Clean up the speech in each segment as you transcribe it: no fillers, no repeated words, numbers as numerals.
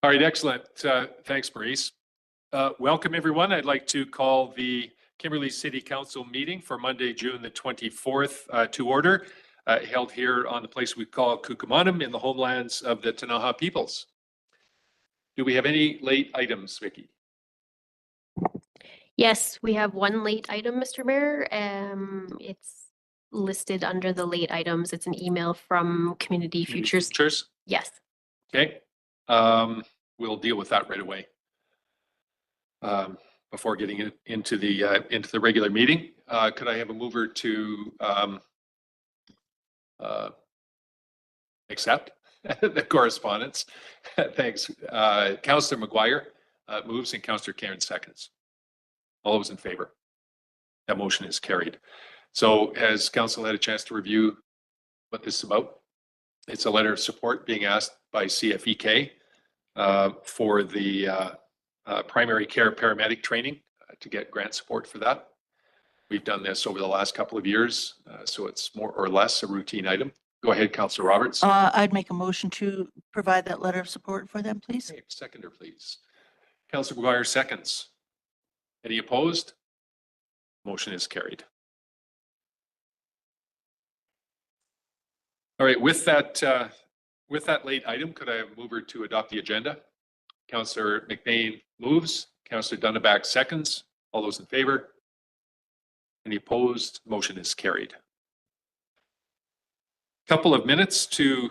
All right, excellent. Thanks, Maurice. Welcome, everyone. I'd like to call the Kimberley City Council meeting for Monday, June the 24th to order, held here on the place we call Kukumanum in the homelands of the Ktunaxa peoples. Do we have any late items, Vicky? Yes, we have one late item, Mr. Mayor. It's listed under the late items. It's an email from Community Futures. Yes. Okay. We'll deal with that right away. Before getting into the regular meeting, could I have a mover to accept the correspondence? Thanks. Councillor McGuire moves and Councillor Karen seconds. All those in favor? That motion is carried. So has Council had a chance to review what this is about? It's a letter of support being asked by CFEK for the primary care paramedic training to get grant support for that. We've done this over the last couple of years, so it's more or less a routine item. Go ahead, Councillor Roberts. I'd make a motion to provide that letter of support for them, please. Okay, seconder, please. Councillor McGuire seconds. Any opposed? Motion is carried. All right, with that late item, could I have a mover to adopt the agenda? Councillor McBain moves. Councillor Dunneback seconds. All those in favor? Any opposed? Motion is carried. Couple of minutes to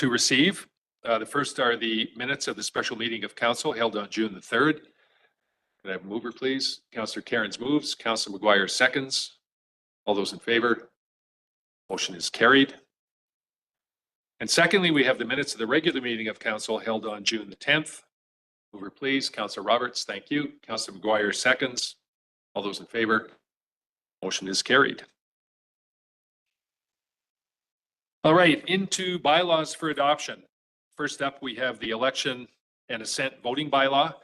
receive. The first are the minutes of the special meeting of council held on June the 3rd. Could I have a mover, please? Councillor Cairns moves. Councillor McGuire seconds. All those in favor? Motion is carried. And secondly, we have the minutes of the regular meeting of council held on June the 10th. Mover, please. Councillor Roberts, thank you. Councillor McGuire seconds. All those in favor? Motion is carried. All right, into bylaws for adoption. First up, we have the election and assent voting bylaw.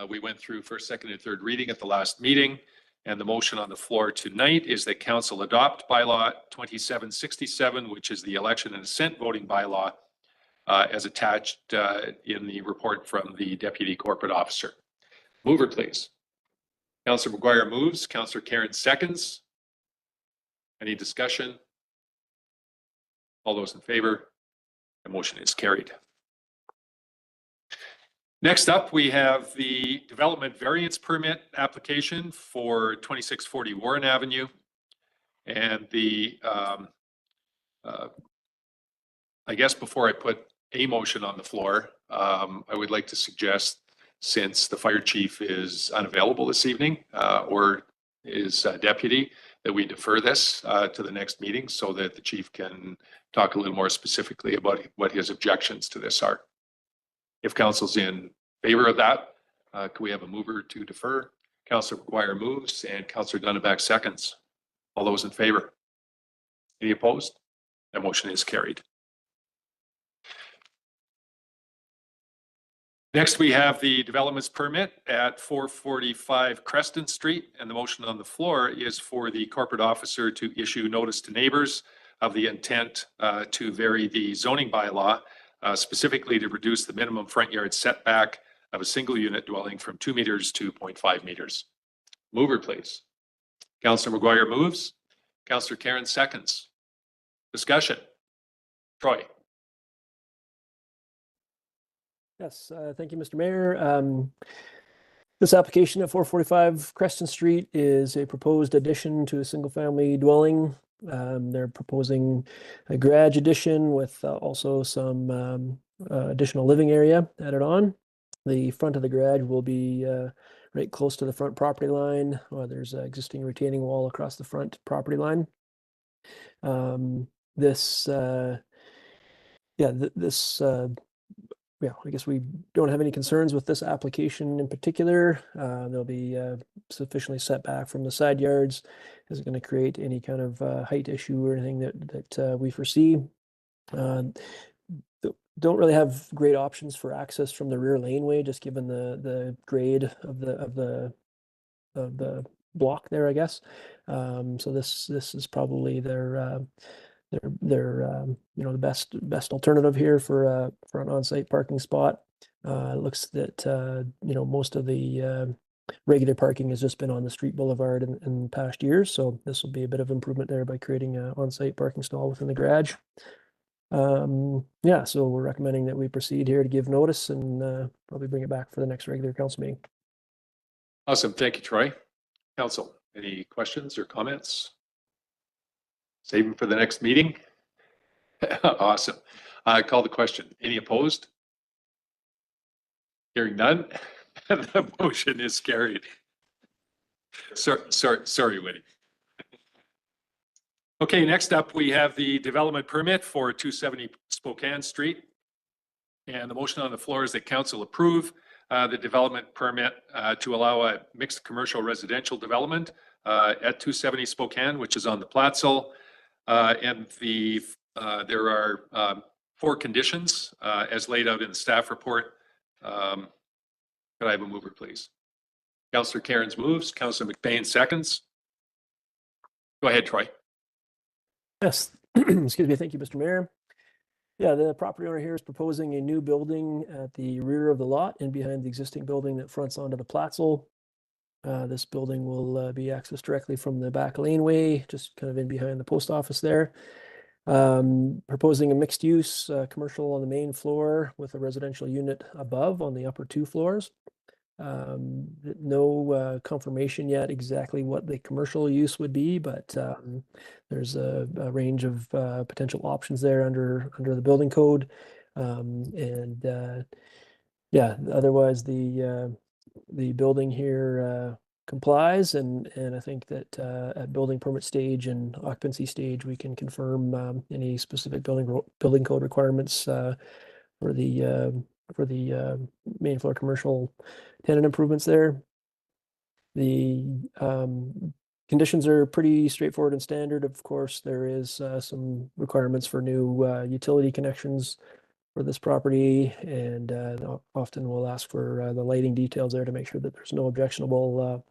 We went through first, second, and third reading at the last meeting, and the motion on the floor tonight is that council adopt bylaw 2767, which is the election and assent voting bylaw, as attached in the report from the Deputy Corporate Officer. Mover, please. Councillor McGuire moves. Councillor Karen seconds. Any discussion? All those in favor? The motion is carried. Next up, we have the development variance permit application for 2640 Warren Avenue. And the, I guess before I put a motion on the floor, I would like to suggest, since the fire chief is unavailable this evening or is deputy, that we defer this to the next meeting so that the chief can talk a little more specifically about what his objections to this are. If council's in favor of that, can we have a mover to defer? Councillor McGuire moves and Councillor Dunneback seconds. All those in favor? Any opposed? That motion is carried. Next, we have the developments permit at 445 Creston Street, and the motion on the floor is for the corporate officer to issue notice to neighbors of the intent to vary the zoning bylaw, specifically to reduce the minimum front yard setback of a single unit dwelling from 2 meters to 0.5 meters. Mover, please. Councillor McGuire moves. Councillor Karen seconds. Discussion. Troy. Yes, thank you, Mr. Mayor. This application at 445 Creston Street is a proposed addition to a single-family dwelling. They're proposing a garage addition with also some additional living area added on. The front of the garage will be right close to the front property line. There's an existing retaining wall across the front property line. I guess we don't have any concerns with this application in particular. They'll be sufficiently set back from the side yards. Isn't going to create any kind of height issue or anything that we foresee. Don't really have great options for access from the rear laneway, just given the grade of the block there, I guess. So this is probably their they're the best alternative here for an on-site parking spot. It looks that most of the regular parking has just been on the street boulevard in past years, so this will be a bit of improvement there by creating an on-site parking stall within the garage. Yeah, so we're recommending that we proceed here to give notice and probably bring it back for the next regular council meeting. Awesome. Thank you, Troy. Council, any questions or comments? Save them for the next meeting. Awesome. I call the question. Any opposed? Hearing none. The motion is carried. Sorry, Winnie. Okay, next up, we have the development permit for 270 Spokane Street. And the motion on the floor is that council approve the development permit to allow a mixed commercial residential development at 270 Spokane, which is on the Platzel. And there are 4 conditions as laid out in the staff report. Could I have a mover, please? Councillor Cairns moves. Councillor McBain seconds. Go ahead, Troy. Yes, excuse me. Thank you, Mr. Mayor. Yeah, the property owner here is proposing a new building at the rear of the lot and behind the existing building that fronts onto the Platzel. This building will be accessed directly from the back laneway, just kind of in behind the post office there. Proposing a mixed use commercial on the main floor with a residential unit above on the upper 2 floors. No confirmation yet exactly what the commercial use would be, but there's a range of potential options there under the building code. Yeah, otherwise the building here complies, and I think that at building permit stage and occupancy stage, we can confirm any specific building code requirements for the main floor commercial tenant improvements there. The conditions are pretty straightforward and standard. Of course, there is some requirements for new utility connections for this property, and often we'll ask for the lighting details there to make sure that there's no objectionable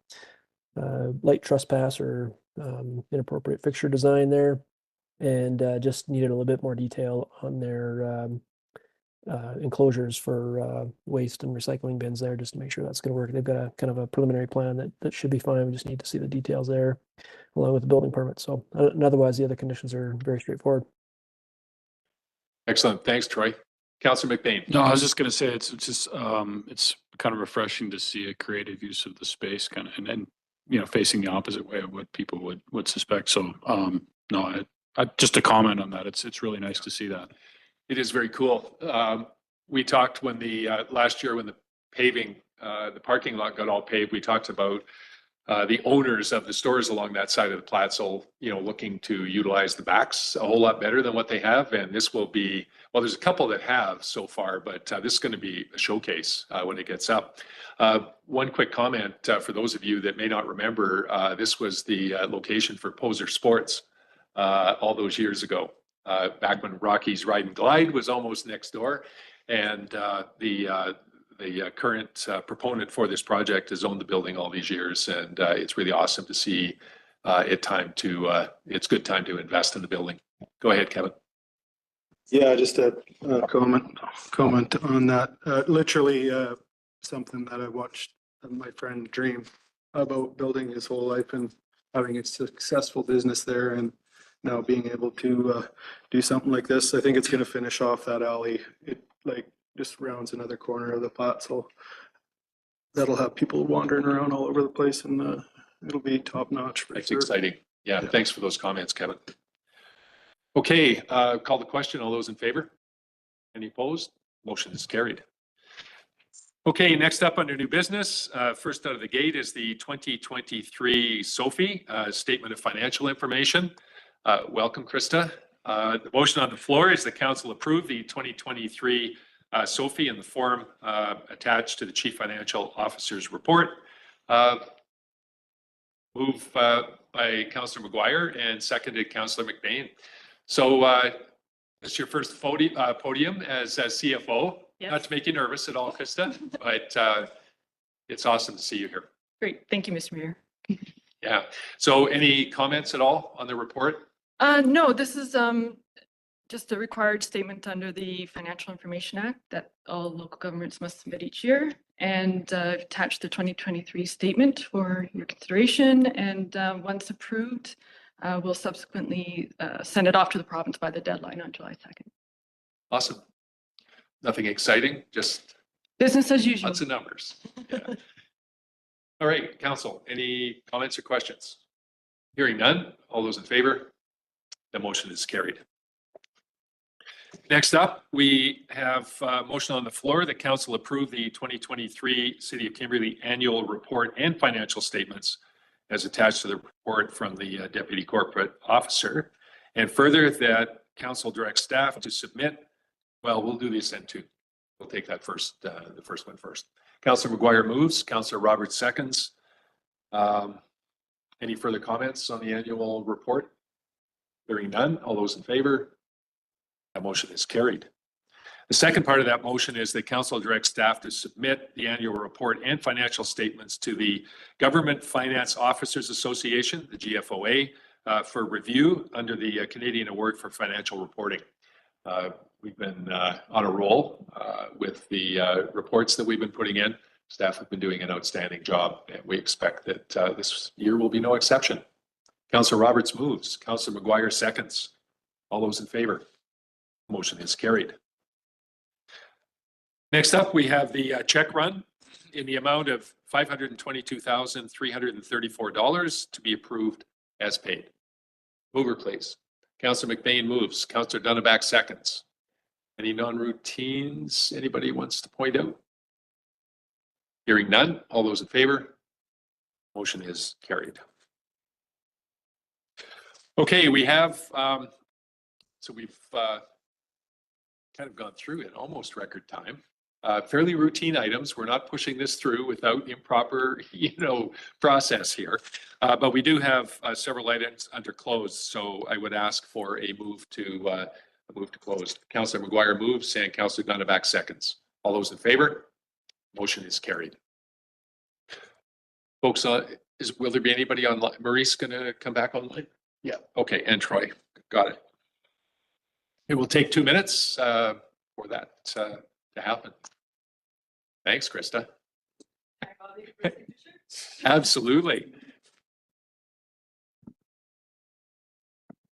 light trespass or inappropriate fixture design there. And just needed a little bit more detail on their enclosures for waste and recycling bins there, just to make sure that's going to work. They've got a kind of a preliminary plan that should be fine. We just need to see the details there along with the building permit. So otherwise, the other conditions are very straightforward. Excellent. Thanks, Troy. Councillor McBain. No, I was just going to say it's just it's kind of refreshing to see a creative use of the space, kind of, and then facing the opposite way of what people would suspect. So no, I just a comment on that. It's really nice to see that. It is very cool. We talked when last year when the paving, the parking lot got all paved, we talked about the owners of the stores along that side of the Platzel, looking to utilize the backs a whole lot better than what they have. And this will be, well, there's a couple that have so far, but this is going to be a showcase when it gets up. One quick comment for those of you that may not remember, this was the location for Poser Sports all those years ago. Back when Rocky's Ride and Glide was almost next door, and the current proponent for this project has owned the building all these years, and it's really awesome to see it's good time to invest in the building. Go ahead, Kevin. Yeah, just a comment on that. Literally something that I watched my friend dream about building his whole life and having a successful business there, and now being able to do something like this. I think it's going to finish off that alley. It just rounds another corner of the plot, so that'll have people wandering around all over the place, and it'll be top notch. That's exciting. Yeah, thanks for those comments, Kevin. Okay, call the question. All those in favor? Any opposed? Motion is carried. Okay, next up under new business, first out of the gate is the 2023 SOFI Statement of Financial Information. Welcome, Krista. The motion on the floor is the council approve the 2023 SOFI in the form attached to the Chief Financial Officer's report. Moved by Councillor McGuire and seconded Councillor McBain. So it's your first podium as CFO. Yes. Not to make you nervous at all, Krista, but it's awesome to see you here. Great. Thank you, Mr. Mayor. Yeah. So any comments at all on the report? No, this is just a required statement under the Financial Information Act that all local governments must submit each year, and attach the 2023 statement for your consideration. And once approved, we'll subsequently send it off to the province by the deadline on July 2nd. Awesome. Nothing exciting, just Business as usual. lots of numbers. Yeah. All right, council, any comments or questions? Hearing none, all those in favor? The motion is carried. Next up, we have a motion on the floor that council approve the 2023 City of Kimberley Annual Report and Financial Statements as attached to the report from the Deputy Corporate Officer. And further, that council directs staff to submit, well, we'll do the assent too. We'll take that first, the first one first. Councillor McGuire moves, Councillor Roberts seconds. Any further comments on the annual report? Hearing none, all those in favor? That motion is carried. The second part of that motion is that council directs staff to submit the annual report and financial statements to the Government Finance Officers Association, the GFOA, for review under the Canadian Award for Financial Reporting. We've been on a roll with the reports that we've been putting in. Staff have been doing an outstanding job, and we expect that this year will be no exception. Councillor Roberts moves, Councillor McGuire seconds. All those in favor? Motion is carried. Next up, we have the check run in the amount of $522,334 to be approved as paid. Mover, please. Councillor McBain moves, Councillor Dunneback seconds. Any non-routines anybody wants to point out? Hearing none, all those in favor? Motion is carried. Okay, we have, so we've kind of gone through in almost record time. Fairly routine items. We're not pushing this through without improper, process here. But we do have several items under closed. So I would ask for a move to closed. Councillor McGuire moves and Councillor Dunneback seconds. All those in favor? Motion is carried. Folks, will there be anybody online? Maurice going to come back online? Yeah. Okay. And Troy. Got it. It will take 2 minutes for that to happen. Thanks, Krista. Absolutely.